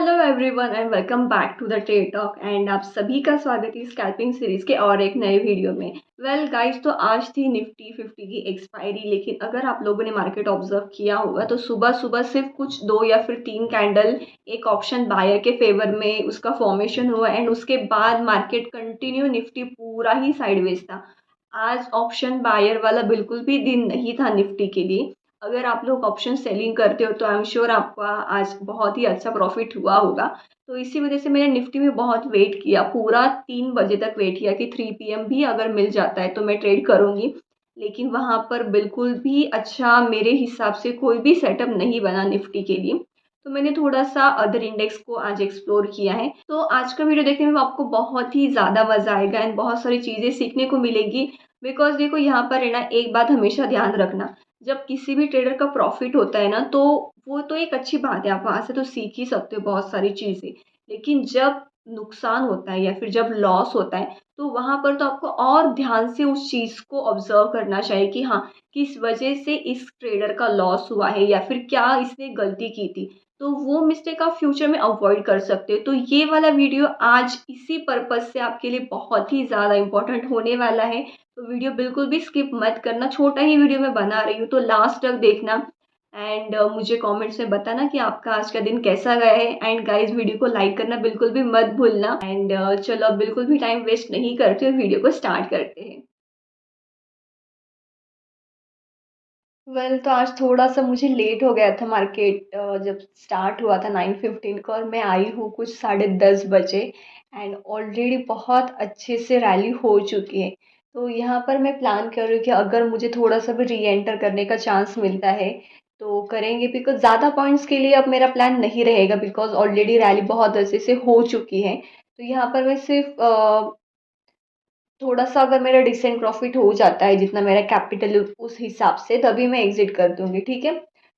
Hello everyone and welcome back to the trade talk and आप सभी का स्वागत है स्कैल्पिंग सीरीज के और एक नए वीडियो में। वेल गाइस, तो आज थी निफ्टी 50 की एक्सपायरी, लेकिन अगर आप लोगों ने मार्केट ऑब्जर्व किया होगा तो सुबह सुबह सिर्फ कुछ दो या फिर तीन कैंडल एक ऑप्शन बायर के फेवर में उसका फॉर्मेशन हुआ एंड उसके बाद मार्केट कंटिन्यू निफ्टी पूरा ही साइडवेज था। आज ऑप्शन बायर वाला बिल्कुल भी दिन नहीं था निफ्टी के लिए। अगर आप लोग ऑप्शन सेलिंग करते हो तो आई एम श्योर आपका आज बहुत ही अच्छा प्रॉफिट हुआ होगा। तो इसी वजह से मैंने निफ्टी में बहुत वेट किया, पूरा 3 बजे तक वेट किया कि 3 PM भी अगर मिल जाता है तो मैं ट्रेड करूँगी। लेकिन वहाँ पर बिल्कुल भी अच्छा मेरे हिसाब से कोई भी सेटअप नहीं बना निफ्टी के लिए। तो मैंने थोड़ा सा अदर इंडेक्स को आज एक्सप्लोर किया है। तो आज का वीडियो देखने में आपको बहुत ही ज़्यादा मज़ा आएगा एंड बहुत सारी चीज़ें सीखने को मिलेगी। बिकॉज देखो, यहाँ पर है ना, एक बात हमेशा ध्यान रखना, जब किसी भी ट्रेडर का प्रॉफिट होता है ना तो वो तो एक अच्छी बात है, आप वहाँ से तो सीख ही सकते हो बहुत सारी चीज़ें। लेकिन जब नुकसान होता है या फिर जब लॉस होता है तो वहाँ पर तो आपको और ध्यान से उस चीज़ को ऑब्जर्व करना चाहिए कि हाँ, किस वजह से इस ट्रेडर का लॉस हुआ है या फिर क्या इसने गलती की थी। तो वो मिस्टेक आप फ्यूचर में अवॉइड कर सकते हो। तो ये वाला वीडियो आज इसी पर्पज़ से आपके लिए बहुत ही ज़्यादा इम्पोर्टेंट होने वाला है। तो वीडियो बिल्कुल भी स्किप मत करना, छोटा ही वीडियो मैं बना रही हूँ तो लास्ट तक देखना एंड मुझे कमेंट्स में बताना कि आपका आज का दिन कैसा गया है। एंड गाइस, वीडियो को लाइक करना बिल्कुल भी मत भूलना एंड चलो अब बिल्कुल भी टाइम वेस्ट नहीं करते हुए वीडियो को स्टार्ट करते हैं। वेल, तो आज थोड़ा सा मुझे लेट हो गया था मार्केट, जब स्टार्ट हुआ था 9:15 को और मैं आई हूँ कुछ 10:30 बजे एंड ऑलरेडी बहुत अच्छे से रैली हो चुकी है। तो यहाँ पर मैं प्लान कर रही हूँ कि अगर मुझे थोड़ा सा भी री एंटर करने का चांस मिलता है तो करेंगे, बिकॉज ज़्यादा पॉइंट्स के लिए अब मेरा प्लान नहीं रहेगा बिकॉज ऑलरेडी रैली बहुत अच्छे से हो चुकी है। तो यहाँ पर मैं सिर्फ थोड़ा-सा अगर मेरा डिसेंट प्रॉफ़िट हो जाता है, जितना मेरा कैपिटल उस हिसाब से, तभी मैं एग्ज़िट कर दूँगी, ठीक है?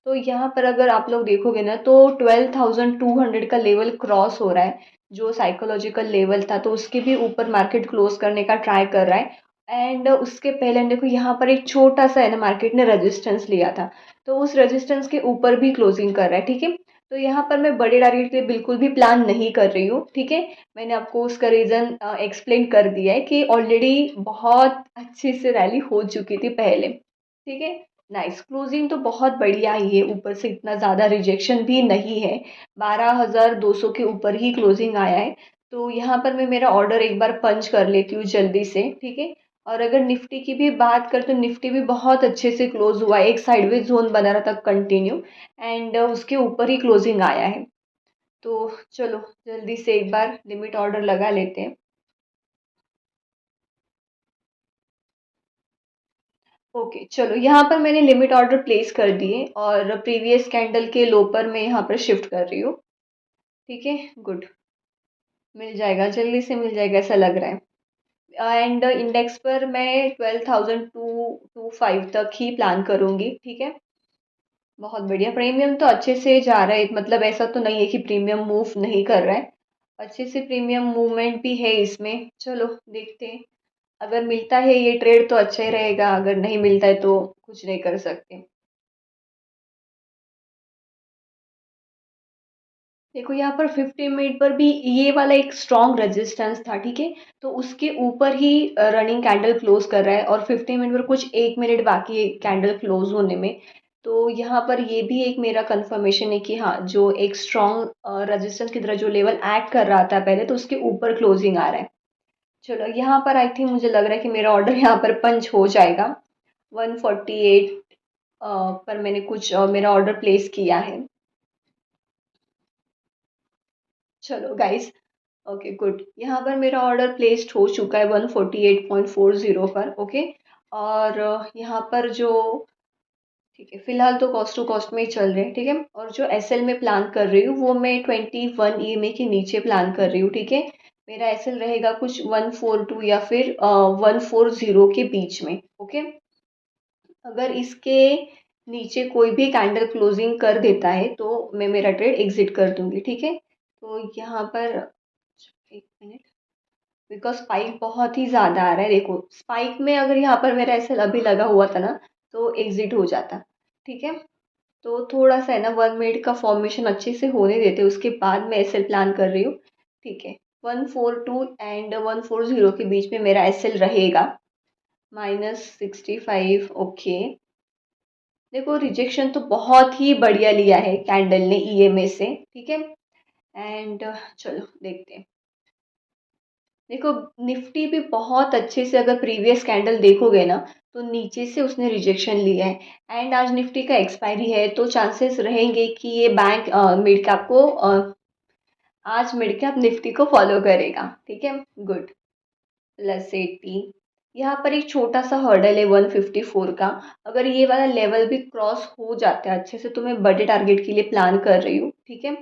तो यहाँ पर अगर आप लोग देखोगे ना तो 12,200 का लेवल क्रॉस हो रहा है, जो साइकोलॉजिकल लेवल था, तो उसके भी ऊपर मार्केट क्लोज़ करने का ट्राई कर रहा है। एंड उसके पहले देखो, यहाँ पर एक छोटा-सा है ना, मार्केट ने रेजिस्टेंस लिया था, तो उस रेजिस्टेंस के ऊपर भी क्लोजिंग कर रहा है, ठीक है? तो यहाँ पर मैं बड़े टारगेट के लिए बिल्कुल भी प्लान नहीं कर रही हूँ, ठीक है? मैंने आपको उसका रीज़न एक्सप्लेन कर दिया है कि ऑलरेडी बहुत अच्छे से रैली हो चुकी थी पहले, ठीक है? नाइस, क्लोजिंग तो बहुत बढ़िया ही है, ऊपर से इतना ज़्यादा रिजेक्शन भी नहीं है, 12,200 के ऊपर ही क्लोजिंग आया है। तो यहाँ पर मैं मेरा ऑर्डर एक बार पंच कर लेती हूँ जल्दी से, ठीक है? और अगर निफ्टी की भी बात करें तो निफ्टी भी बहुत अच्छे से क्लोज हुआ है, एक साइडवेज जोन बना रहा था कंटिन्यू एंड उसके ऊपर ही क्लोजिंग आया है। तो चलो जल्दी से एक बार लिमिट ऑर्डर लगा लेते हैं। ओके, चलो यहाँ पर मैंने लिमिट ऑर्डर प्लेस कर दिए और प्रीवियस कैंडल के लो पर मैं यहाँ पर शिफ्ट कर रही हूँ, ठीक है? गुड, मिल जाएगा, जल्दी से मिल जाएगा ऐसा लग रहा है। एंड इंडेक्स पर मैं 12,225 तक ही प्लान करूँगी, ठीक है? बहुत बढ़िया, प्रीमियम तो अच्छे से जा रहा है, मतलब ऐसा तो नहीं है कि प्रीमियम मूव नहीं कर रहा है, अच्छे से प्रीमियम मूवमेंट भी है इसमें। चलो देखते हैं, अगर मिलता है ये ट्रेड तो अच्छा ही रहेगा, अगर नहीं मिलता है तो कुछ नहीं कर सकते। देखो यहाँ पर 50 मिनट पर भी ये वाला एक स्ट्रॉन्ग रेजिस्टेंस था, ठीक है? तो उसके ऊपर ही रनिंग कैंडल क्लोज कर रहा है और 50 मिनट पर कुछ 1 मिनट बाकी है कैंडल क्लोज होने में। तो यहाँ पर ये भी एक मेरा कंफर्मेशन है कि हाँ, जो एक स्ट्रॉन्ग रेजिस्टेंस की तरह जो लेवल एक्ट कर रहा था पहले, तो उसके ऊपर क्लोजिंग आ रहा है। चलो यहाँ पर आई थिंक मुझे लग रहा है कि मेरा ऑर्डर यहाँ पर पंच हो जाएगा। 148 पर मैंने कुछ मेरा ऑर्डर प्लेस किया है। चलो गाइस, ओके गुड, यहाँ पर मेरा ऑर्डर प्लेस्ड हो चुका है 148.40 पर, ओके? और यहाँ पर जो, ठीक है, फिलहाल तो कॉस्ट टू कॉस्ट में ही चल रहे हैं, ठीक है? और जो एसएल में प्लान कर रही हूँ वो मैं 21 ईएमए के नीचे प्लान कर रही हूँ, ठीक है? मेरा एसएल रहेगा कुछ 142 या फिर 140 के बीच में, ओके? अगर इसके नीचे कोई भी कैंडल क्लोजिंग कर देता है तो मैं मेरा ट्रेड एग्जिट कर दूंगी, ठीक है? तो यहाँ पर एक मिनट, बिकॉज स्पाइक बहुत ही ज़्यादा आ रहा है, देखो स्पाइक में अगर यहाँ पर मेरा ऐसे अभी लगा हुआ था ना तो एग्जिट हो जाता, ठीक है? तो थोड़ा-सा है ना 1 मिनट का फॉर्मेशन अच्छे से होने देते हैं, उसके बाद मैं एसएल प्लान कर रही हूँ, ठीक है। 142 एंड 140 के बीच में मेरा एसएल रहेगा, -65 ओके। देखो रिजेक्शन तो बहुत ही बढ़िया लिया है कैंडल ने ईएमए से, ठीक है। एंड चलो देखते हैं। देखो निफ्टी भी बहुत अच्छे से अगर प्रीवियस कैंडल देखोगे ना तो नीचे से उसने रिजेक्शन लिया है एंड आज निफ्टी का एक्सपायरी है तो चांसेस रहेंगे कि ये बैंक मिड कैप को आज मिड कैप निफ्टी को फॉलो करेगा, ठीक है। गुड, +80। यहाँ पर एक छोटा सा हर्डल है 154 का, अगर ये वाला लेवल भी क्रॉस हो जाता है अच्छे से तो मैं बड़े टारगेट के लिए प्लान कर रही हूँ, ठीक है।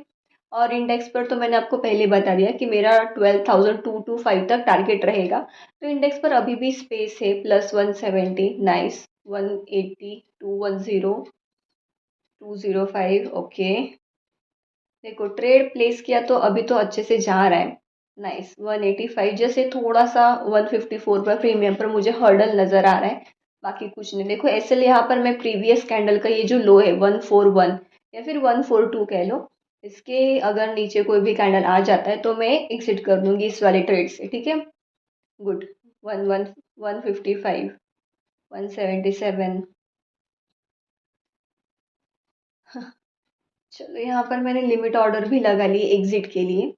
और इंडेक्स पर तो मैंने आपको पहले बता दिया कि मेरा 12,225 तक टारगेट रहेगा, तो इंडेक्स पर अभी भी स्पेस है, +170 नाइस, 180, 210, 205 ओके। देखो ट्रेड प्लेस किया तो अभी तो अच्छे से जा रहा है, नाइस 185। जैसे थोड़ा सा 154 पर प्रीमियम पर मुझे हर्डल नज़र आ रहा है, बाकी कुछ नहीं। देखो एसएल यहाँ पर मैं प्रीवियस कैंडल का ये जो लो है 141 या फिर 142 कह लो, इसके अगर नीचे कोई भी कैंडल आ जाता है तो मैं एग्जिट कर दूंगी इस वाले ट्रेड से, ठीक है। गुड, 155, 177। चलो यहाँ पर मैंने लिमिट ऑर्डर भी लगा ली एग्जिट के लिए,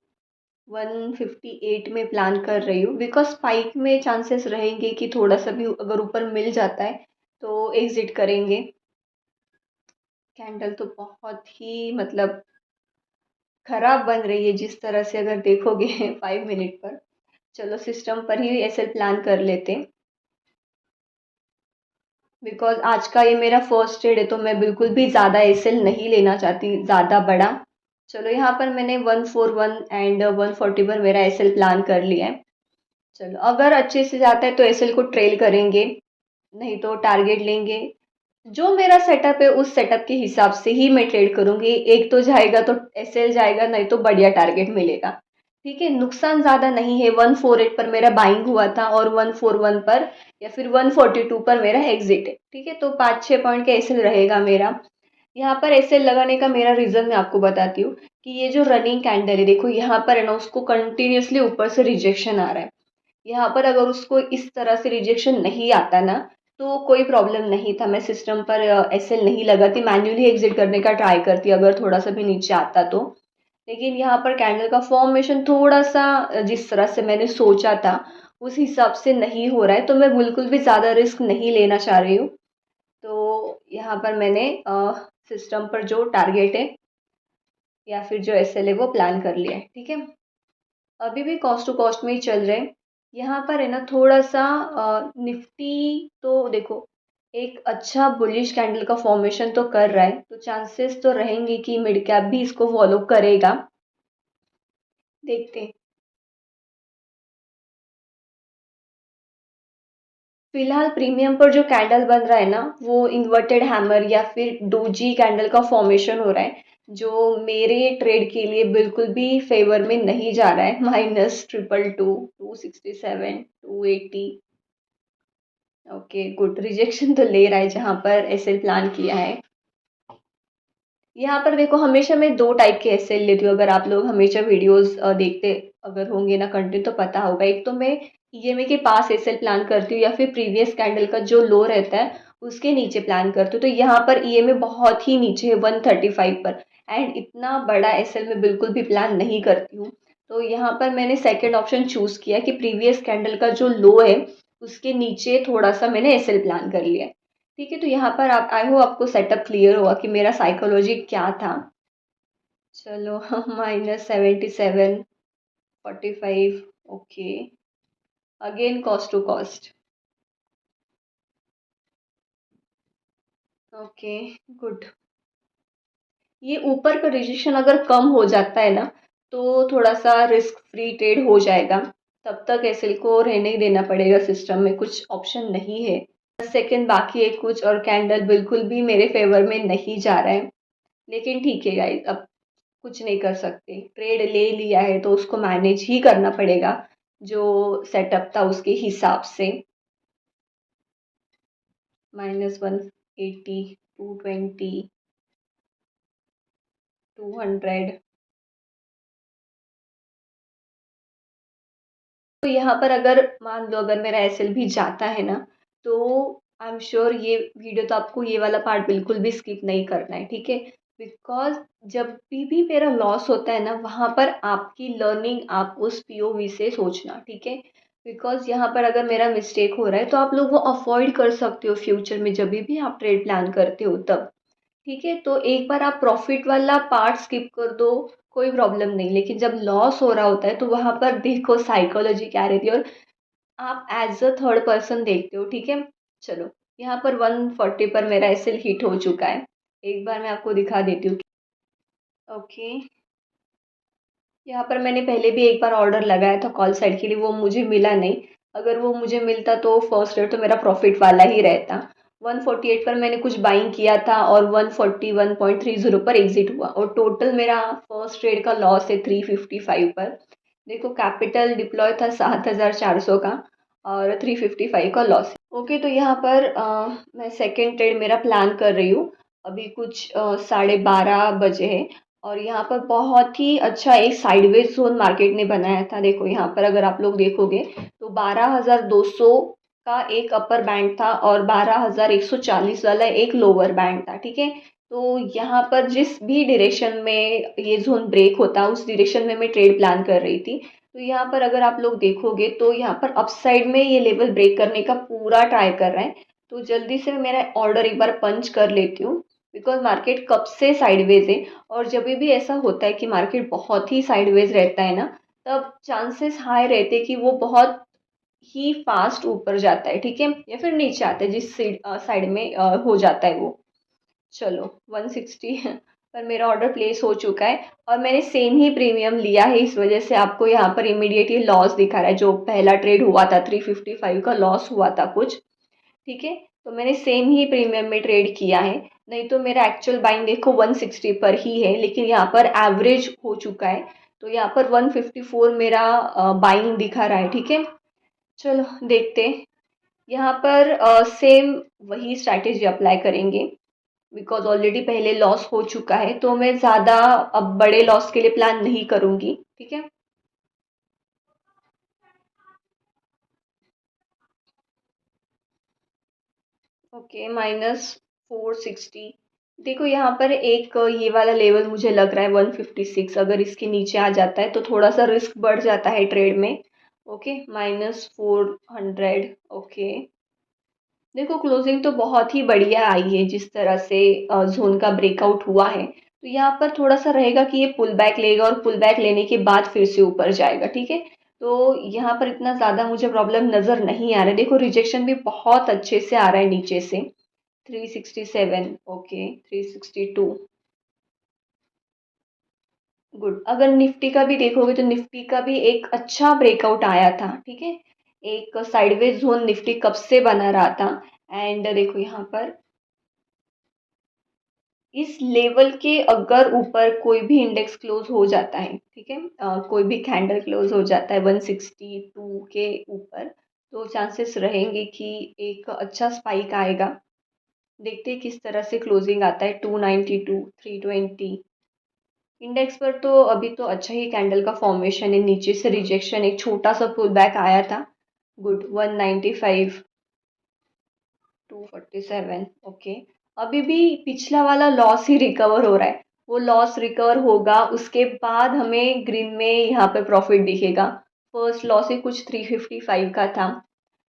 158 में प्लान कर रही हूँ बिकॉज स्पाइक में चांसेस रहेंगे कि थोड़ा सा भी अगर ऊपर मिल जाता है तो एग्जिट करेंगे। कैंडल तो बहुत ही मतलब खराब बन रही है जिस तरह से अगर देखोगे 5 मिनट पर। चलो सिस्टम पर ही एसएल प्लान कर लेते हैं बिकॉज आज का ये मेरा फर्स्ट ट्रेड है तो मैं बिल्कुल भी ज़्यादा एसएल नहीं लेना चाहती ज़्यादा बड़ा। चलो यहाँ पर मैंने 141 एंड 140 पर मेरा एसएल प्लान कर लिया है। चलो अगर अच्छे से जाता है तो एसएल को ट्रेल करेंगे, नहीं तो टारगेट लेंगे। जो मेरा सेटअप है उस सेटअप के हिसाब से ही मैं ट्रेड करूंगी, एक तो जाएगा तो एसएल जाएगा, नहीं तो बढ़िया टारगेट मिलेगा, ठीक है। नुकसान ज़्यादा नहीं है, 148 पर मेरा बाइंग हुआ था और 141 पर या फिर 142 पर मेरा एग्जिट है, ठीक है। तो 5-6 पॉइंट का एसएल रहेगा मेरा। यहाँ पर एसएल लगाने का मेरा रीज़न मैं आपको बताती हूँ कि ये जो रनिंग कैंडल है देखो यहाँ पर है ना उसको कंटिन्यूसली ऊपर से रिजेक्शन आ रहा है। यहाँ पर अगर उसको इस तरह से रिजेक्शन नहीं आता ना तो कोई प्रॉब्लम नहीं था, मैं सिस्टम पर एसएल नहीं लगाती, मैन्युअली एग्जिट करने का ट्राई करती अगर थोड़ा सा भी नीचे आता तो। लेकिन यहाँ पर कैंडल का फॉर्मेशन थोड़ा सा जिस तरह से मैंने सोचा था उस हिसाब से नहीं हो रहा है, तो मैं बिल्कुल भी ज़्यादा रिस्क नहीं लेना चाह रही हूँ। तो यहाँ पर मैंने सिस्टम पर जो टारगेट है या फिर जो एसएल है वो प्लान कर लिया है, ठीक है। अभी भी कॉस्ट टू कॉस्ट में ही चल रहे हैं। यहाँ पर है ना थोड़ा सा निफ्टी तो देखो एक अच्छा बुलिश कैंडल का फॉर्मेशन तो कर रहा है, तो चांसेस तो रहेंगे कि मिड कैप भी इसको फॉलो करेगा, देखते हैं। फिलहाल प्रीमियम पर जो कैंडल बन रहा है ना वो इन्वर्टेड हैमर या फिर डोजी कैंडल का फॉर्मेशन हो रहा है, जो मेरे ट्रेड के लिए बिल्कुल भी फेवर में नहीं जा रहा है, -222, 267, 280। ओके गुड, रिजेक्शन तो ले रहा है जहाँ पर एसएल प्लान किया है। यहाँ पर देखो हमेशा मैं दो टाइप के एसएल लेती हूँ, अगर आप लोग हमेशा वीडियोस देखते अगर होंगे ना कंटिन्यू तो पता होगा। एक तो मैं ईएमए के पास एसएल प्लान करती हूँ या फिर प्रीवियस कैंडल का जो लो रहता है उसके नीचे प्लान करती हूँ। तो यहाँ पर ईएमए बहुत ही नीचे है 135 पर, एंड इतना बड़ा एसएल में बिल्कुल भी प्लान नहीं करती हूँ। तो यहाँ पर मैंने सेकेंड ऑप्शन चूज किया कि प्रीवियस कैंडल का जो लो है उसके नीचे थोड़ा सा मैंने एसएल प्लान कर लिया है, ठीक है। तो यहाँ पर आप आई हो आपको सेटअप क्लियर हुआ कि मेरा साइकोलॉजी क्या था। चलो -77, 45 okay, again cost to cost, okay good. ये ऊपर का रिजेक्शन अगर कम हो जाता है ना तो थोड़ा सा रिस्क फ्री ट्रेड हो जाएगा, तब तक एसएल को रहने ही देना पड़ेगा, सिस्टम में कुछ ऑप्शन नहीं है। 10 सेकेंड बाकी है कुछ और कैंडल बिल्कुल भी मेरे फेवर में नहीं जा रहा है, लेकिन ठीक है गाइस, अब कुछ नहीं कर सकते, ट्रेड ले लिया है तो उसको मैनेज ही करना पड़ेगा जो सेटअप था उसके हिसाब से। -180, 220 200। तो यहाँ पर अगर मान लो अगर मेरा एसएल भी जाता है ना, तो आई एम श्योर ये वीडियो तो आपको ये वाला पार्ट बिल्कुल भी स्किप नहीं करना है, ठीक है? बिकॉज़ जब भी मेरा लॉस होता है ना, वहाँ पर आपकी लर्निंग आप उस पीओवी से सोचना, ठीक है? बिकॉज़ यहाँ पर अगर मेरा मिस्टेक हो रहा है तो आप लोग वो अवॉइड कर सकते हो फ्यूचर में जभी भी आप ट्रेड प्लान करते हो तब। ठीक है, तो एक बार आप प्रॉफिट वाला पार्ट स्किप कर दो, कोई प्रॉब्लम नहीं, लेकिन जब लॉस हो रहा होता है तो वहाँ पर देखो साइकोलॉजी क्या रहती है और आप एज अ थर्ड पर्सन देखते हो, ठीक है? चलो, यहाँ पर 140 पर मेरा एसएल हिट हो चुका है। एक बार मैं आपको दिखा देती हूँ। ओके, यहाँ पर मैंने पहले भी एक बार ऑर्डर लगाया था कॉल साइड के लिए, वो मुझे मिला नहीं। अगर वो मुझे मिलता तो फर्स्ट रेट तो मेरा प्रॉफिट वाला ही रहता। 148 पर मैंने कुछ बाइंग किया था और 141.30 पर एग्जिट हुआ और टोटल मेरा फर्स्ट ट्रेड का लॉस है 355 पर। देखो कैपिटल डिप्लॉय था 7400 का और 355 का लॉस है। ओके, तो यहाँ पर मैं सेकेंड ट्रेड मेरा प्लान कर रही हूँ। अभी कुछ 12:30 बजे है और यहाँ पर बहुत ही अच्छा एक साइडवेज जोन मार्केट ने बनाया था। देखो यहाँ पर अगर आप लोग देखोगे तो 12,200 का एक अपर बैंड था और 12,140 वाला एक लोअर बैंड था, ठीक है? तो यहाँ पर जिस भी डायरेक्शन में ये जोन ब्रेक होता उस डायरेक्शन में मैं ट्रेड प्लान कर रही थी। तो यहाँ पर अगर आप लोग देखोगे तो यहाँ पर अपसाइड में ये लेवल ब्रेक करने का पूरा ट्राई कर रहा है। तो जल्दी से मैं मेरा ऑर्डर एक बार पंच कर लेती हूँ, बिकॉज मार्केट कब से साइडवेज है और जब भी ऐसा होता है कि मार्केट बहुत ही साइडवेज रहता है ना, तब चांसेस हाई रहते हैं कि वो बहुत ही फास्ट ऊपर जाता है, ठीक है? या फिर नीचे आता है जिस साइड में हो जाता है वो। चलो 160 पर मेरा ऑर्डर प्लेस हो चुका है और मैंने सेम ही प्रीमियम लिया है, इस वजह से आपको यहाँ पर इमीडिएट ये लॉस दिखा रहा है। जो पहला ट्रेड हुआ था 355 का लॉस हुआ था कुछ, ठीक है? तो मैंने सेम ही प्रीमियम में ट्रेड किया है, नहीं तो मेरा एक्चुअल बाइंग देखो 160 पर ही है, लेकिन यहाँ पर एवरेज हो चुका है। तो यहाँ पर 154 मेरा बाइंग दिखा रहा है, ठीक है? चलो देखते हैं। यहाँ पर सेम वही स्ट्रैटेजी अप्लाई करेंगे, बिकॉज ऑलरेडी पहले लॉस हो चुका है तो मैं ज़्यादा अब बड़े लॉस के लिए प्लान नहीं करूँगी, ठीक है? ओके, -460। देखो यहाँ पर एक ये वाला लेवल मुझे लग रहा है 156, अगर इसके नीचे आ जाता है तो थोड़ा सा रिस्क बढ़ जाता है ट्रेड में। ओके, -400। ओके, देखो क्लोजिंग तो बहुत ही बढ़िया आई है जिस तरह से जोन का ब्रेकआउट हुआ है। तो यहाँ पर थोड़ा सा रहेगा कि ये पुल बैक लेगा और पुल बैक लेने के बाद फिर से ऊपर जाएगा, ठीक है? तो यहाँ पर इतना ज़्यादा मुझे प्रॉब्लम नज़र नहीं आ रहा है। देखो रिजेक्शन भी बहुत अच्छे से आ रहा है नीचे से। 367। ओके, 362। गुड। अगर निफ्टी का भी देखोगे तो निफ्टी का भी एक अच्छा ब्रेकआउट आया था, ठीक है? एक साइडवेज जोन निफ्टी कब से बना रहा था। एंड देखो यहाँ पर इस लेवल के अगर ऊपर कोई भी इंडेक्स क्लोज हो जाता है, ठीक है? कोई भी कैंडल क्लोज हो जाता है 162 के ऊपर, तो चांसेस रहेंगे कि एक अच्छा स्पाइक आएगा। देखते हैं किस तरह से क्लोजिंग आता है। 292, 320 इंडेक्स पर तो अभी तो अच्छा ही कैंडल का फॉर्मेशन है, नीचे से रिजेक्शन एक छोटा सा पुल बैक आया था। गुड। 195, 247। ओके, अभी भी पिछला वाला लॉस ही रिकवर हो रहा है। वो लॉस रिकवर होगा उसके बाद हमें ग्रीन में यहाँ पे प्रॉफिट दिखेगा। फर्स्ट लॉस ही कुछ 355 का था,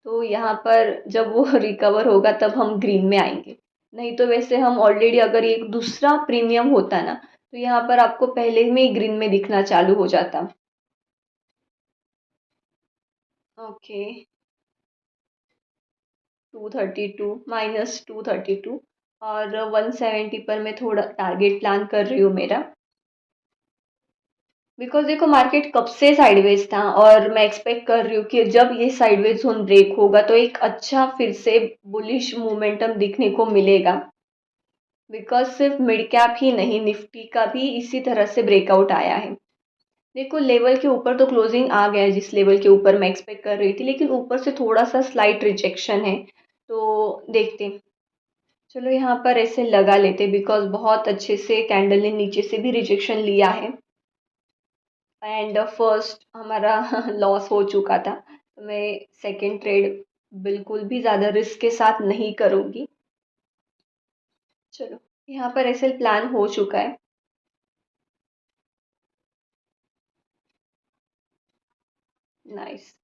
तो यहाँ पर जब वो रिकवर होगा तब हम ग्रीन में आएंगे। नहीं तो वैसे हम ऑलरेडी अगर ये एक दूसरा प्रीमियम होता ना, तो यहाँ पर आपको पहले में ही ग्रीन में दिखना चालू हो जाता। ओके, 232, -232 और 170 पर मैं थोड़ा टारगेट प्लान कर रही हूँ मेरा। बिकॉज देखो मार्केट कब से साइडवेज था और मैं एक्सपेक्ट कर रही हूँ कि जब ये साइडवेज जोन ब्रेक होगा तो एक अच्छा फिर से बुलिश मोमेंटम दिखने को मिलेगा। बिकॉज सिर्फ मिड कैप ही नहीं, निफ्टी का भी इसी तरह से ब्रेकआउट आया है। देखो लेवल के ऊपर तो क्लोजिंग आ गया है जिस लेवल के ऊपर मैं एक्सपेक्ट कर रही थी, लेकिन ऊपर से थोड़ा सा स्लाइट रिजेक्शन है। तो देखते हैं। चलो यहाँ पर ऐसे लगा लेते बिकॉज बहुत अच्छे से कैंडल ने नीचे से भी रिजेक्शन लिया है एंड फर्स्ट हमारा लॉस हो चुका था, तो मैं सेकंड ट्रेड बिल्कुल भी ज़्यादा रिस्क के साथ नहीं करूँगी। चलो यहाँ पर ऐसे प्लान हो चुका है। नाइस,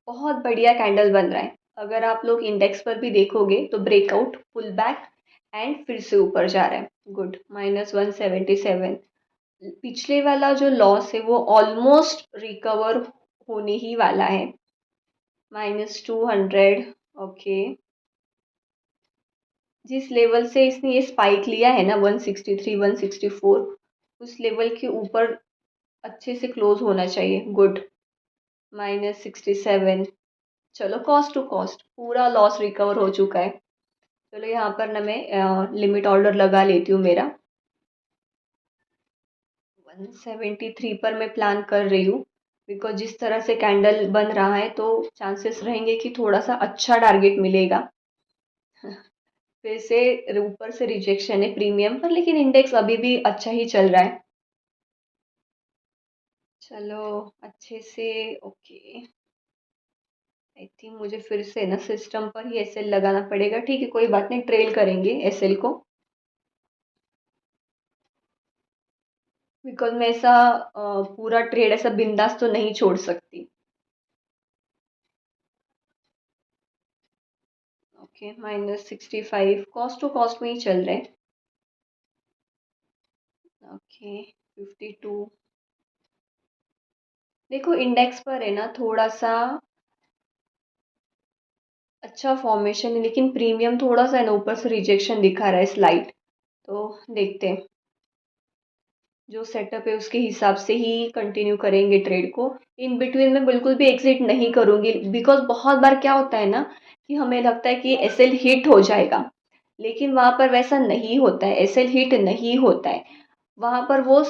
बहुत बढ़िया कैंडल बन रहा है। अगर आप लोग इंडेक्स पर भी देखोगे तो ब्रेकआउट, पुल बैक एंड फिर से ऊपर जा रहा है। गुड, -177। पिछले वाला जो लॉस है वो ऑलमोस्ट रिकवर होने ही वाला है। -200। ओके, जिस लेवल से इसने ये स्पाइक लिया है ना 163 164, उस लेवल के ऊपर अच्छे से क्लोज होना चाहिए। गुड, -67। चलो कॉस्ट टू कॉस्ट पूरा लॉस रिकवर हो चुका है। चलो यहाँ पर ना मैं लिमिट ऑर्डर लगा लेती हूँ मेरा। 173 पर मैं प्लान कर रही हूँ बिकॉज जिस तरह से कैंडल बन रहा है तो चांसेस रहेंगे कि थोड़ा सा अच्छा टारगेट मिलेगा। फिर से ऊपर से रिजेक्शन है प्रीमियम पर, लेकिन इंडेक्स अभी भी अच्छा ही चल रहा है। चलो अच्छे से। ओके, आई थिंक मुझे फिर से ना सिस्टम पर ही एसएल लगाना पड़ेगा। ठीक है, कोई बात नहीं, ट्रेल करेंगे एसएल को बिकॉज मैं ऐसा पूरा ट्रेड ऐसा बिंदास तो नहीं छोड़ सकती। ओके, -65 कॉस्ट टू कॉस्ट में ही चल रहे हैं। ओके, 52। देखो इंडेक्स पर है ना थोड़ा सा अच्छा फॉर्मेशन है, लेकिन प्रीमियम थोड़ा सा है ना ऊपर से रिजेक्शन दिखा रहा है स्लाइड। तो देखते हैं, जो सेटअप है उसके हिसाब से ही कंटिन्यू करेंगे ट्रेड को। इन बिटवीन में बिल्कुल भी एग्जिट नहीं करूँगी बिकॉज बहुत बार क्या होता है ना कि हमें लगता है कि एसएल हिट हो जाएगा, लेकिन वहाँ पर वैसा नहीं होता है। एसएल हिट नहीं होता है, वहाँ पर वो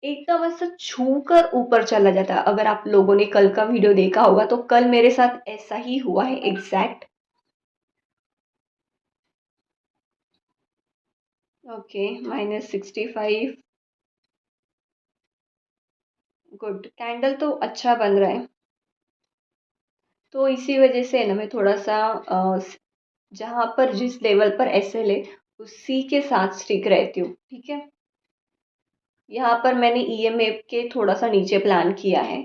एकदम ऐसा छू कर ऊपर चला जाता है। अगर आप लोगों ने कल का वीडियो देखा होगा तो कल मेरे साथ ऐसा ही हुआ है एग्जैक्ट। ओके, -65। गुड, कैंडल तो अच्छा बन रहा है। तो इसी वजह से ना मैं थोड़ा सा जहाँ पर जिस लेवल पर एसएल है उसी के साथ स्टिक रहती हूँ। ठीक है, यहाँ पर मैंने ईएमएफ के थोड़ा सा नीचे प्लान किया है।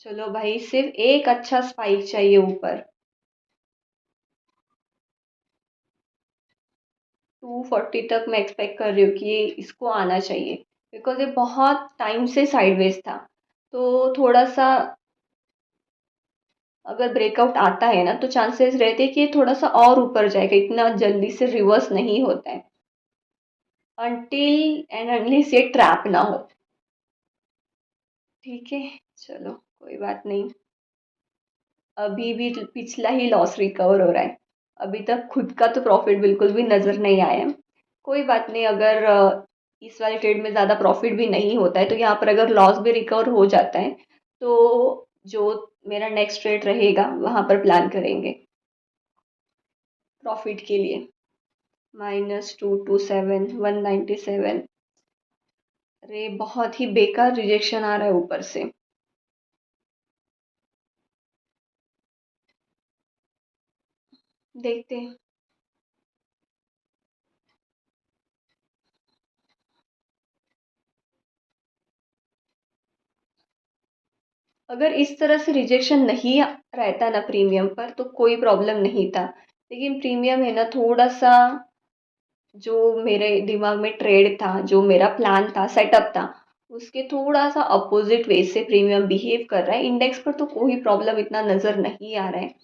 चलो भाई, सिर्फ एक अच्छा स्पाइक चाहिए ऊपर। 240 तक मैं एक्सपेक्ट कर रही हूँ कि ये इसको आना चाहिए बिकॉज ये बहुत टाइम से साइडवेज था। तो थोड़ा सा अगर ब्रेकआउट आता है ना तो चांसेस रहते हैं कि ये थोड़ा सा और ऊपर जाएगा, इतना जल्दी से रिवर्स नहीं होता है अनटिल एंड अनलेस ये ट्रैप ना हो। ठीक है, चलो कोई बात नहीं। अभी भी पिछला ही लॉस रिकवर हो रहा है, अभी तक खुद का तो प्रॉफिट बिल्कुल भी नज़र नहीं आया है। कोई बात नहीं, अगर इस वाले ट्रेड में ज़्यादा प्रॉफिट भी नहीं होता है तो यहाँ पर अगर लॉस भी रिकवर हो जाता है तो जो मेरा नेक्स्ट ट्रेड रहेगा वहाँ पर प्लान करेंगे प्रॉफिट के लिए। -227 197। अरे बहुत ही बेकार रिजेक्शन आ रहा है ऊपर से। देखते हैं, अगर इस तरह से रिजेक्शन नहीं रहता ना प्रीमियम पर तो कोई प्रॉब्लम नहीं था, लेकिन प्रीमियम है ना थोड़ा सा, जो मेरे दिमाग में ट्रेड था, जो मेरा प्लान था, सेटअप था, उसके थोड़ा सा अपोजिट वे से प्रीमियम बिहेव कर रहा है। इंडेक्स पर तो कोई प्रॉब्लम इतना नज़र नहीं आ रहा है।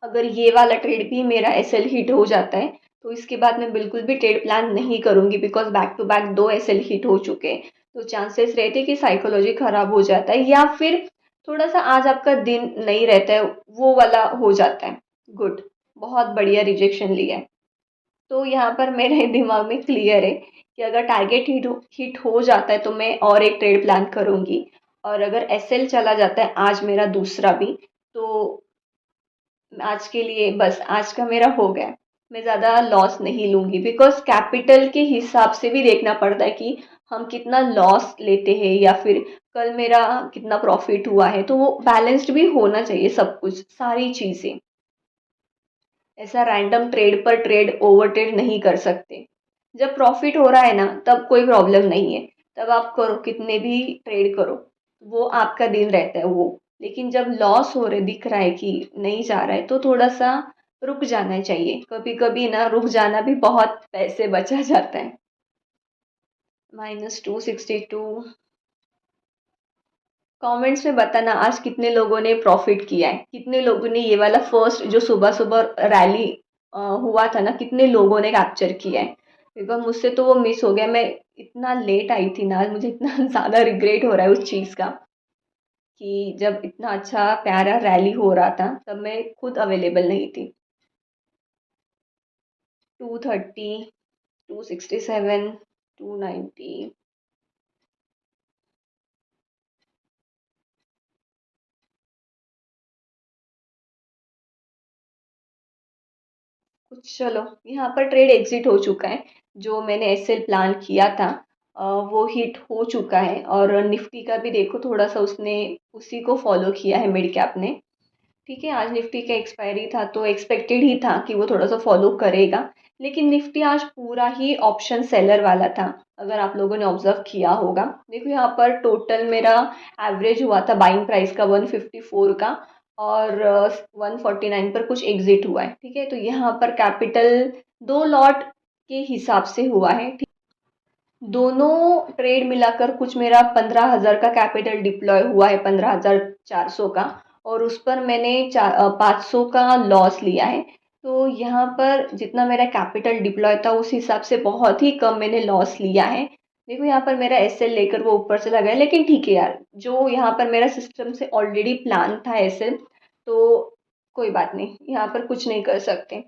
अगर ये वाला ट्रेड भी मेरा एसएल हिट हो जाता है तो इसके बाद मैं बिल्कुल भी ट्रेड प्लान नहीं करूंगी बिकॉज बैक टू बैक दो एसएल हिट हो चुके हैं। तो चांसेस रहते कि साइकोलॉजी खराब हो जाता है या फिर थोड़ा सा आज आपका दिन नहीं रहता है, वो वाला हो जाता है। गुड, बहुत बढ़िया रिजेक्शन लिया है। तो यहाँ पर मेरे दिमाग में क्लियर है कि अगर टारगेट हिट हो जाता है तो मैं और एक ट्रेड प्लान करूँगी, और अगर एसएल चला जाता है आज मेरा दूसरा भी, तो आज के लिए बस आज का मेरा हो गया। मैं ज़्यादा लॉस नहीं लूँगी, बिकॉज़ कैपिटल के हिसाब से भी देखना पड़ता है कि हम कितना लॉस लेते हैं या फिर कल मेरा कितना प्रॉफ़िट हुआ है, तो वो बैलेंस्ड भी होना चाहिए सब कुछ, सारी चीज़ें। ऐसा रैंडम ट्रेड पर ट्रेड ओवर ट्रेड नहीं कर सकते। जब प्रॉफ़िट हो रहा है ना, तब कोई प्रॉब्लम नहीं है, तब आप करो, कितने भी ट्रेड करो, वो आपका दिन रहता है वो। लेकिन जब लॉस हो रहे दिख रहा है कि नहीं जा रहा है, तो थोड़ा-सा रुक जाना चाहिए। कभी-कभी ना रुक जाना भी बहुत पैसे बचा जाता है। -262। कमेंट्स में बताना आज कितने लोगों ने प्रॉफिट किया है, कितने लोगों ने ये वाला फर्स्ट जो सुबह सुबह रैली हुआ था ना, कितने लोगों ने कैप्चर किया है। बिकॉज मुझसे तो वो मिस हो गया, मैं इतना लेट आई थी ना, मुझे इतना ज़्यादा रिग्रेट हो रहा है उस चीज़ का, कि जब इतना अच्छा प्यारा रैली हो रहा था तब मैं खुद अवेलेबल नहीं थी। 230, 267, 290। कुछ चलो, यहाँ पर ट्रेड एग्जिट हो चुका है। जो मैंने एसएल प्लान किया था वो हिट हो चुका है, और निफ्टी का भी देखो थोड़ा सा उसने उसी को फॉलो किया है मिड कैप ने। ठीक है, आज निफ्टी का एक्सपायरी था तो एक्सपेक्टेड ही था कि वो थोड़ा सा फॉलो करेगा, लेकिन निफ्टी आज पूरा ही ऑप्शन सेलर वाला था। अगर आप लोगों ने ऑब्जर्व किया होगा, देखो यहाँ पर टोटल मेरा एवरेज हुआ था बाइंग प्राइस का 154 का, और 149 पर कुछ एग्जिट हुआ है। ठीक है, तो यहाँ पर कैपिटल दो लॉट के हिसाब से हुआ है। दोनों ट्रेड मिलाकर कुछ मेरा 15,000 का कैपिटल डिप्लॉय हुआ है, 15,400 का, और उस पर मैंने 500 का लॉस लिया है। तो यहाँ पर जितना मेरा कैपिटल डिप्लॉय था उस हिसाब से बहुत ही कम मैंने लॉस लिया है। देखो यहाँ पर मेरा एसएल लेकर वो ऊपर चला गया, लेकिन ठीक है यार, जो यहाँ पर मेरा सिस्टम से ऑलरेडी प्लान था एसएल, तो कोई बात नहीं, यहाँ पर कुछ नहीं कर सकते।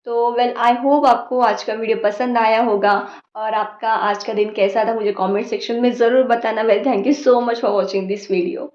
तो वेल, आई होप आपको आज का वीडियो पसंद आया होगा, और आपका आज का दिन कैसा था मुझे कमेंट सेक्शन में ज़रूर बताना। Well, thank you so much for watching this video.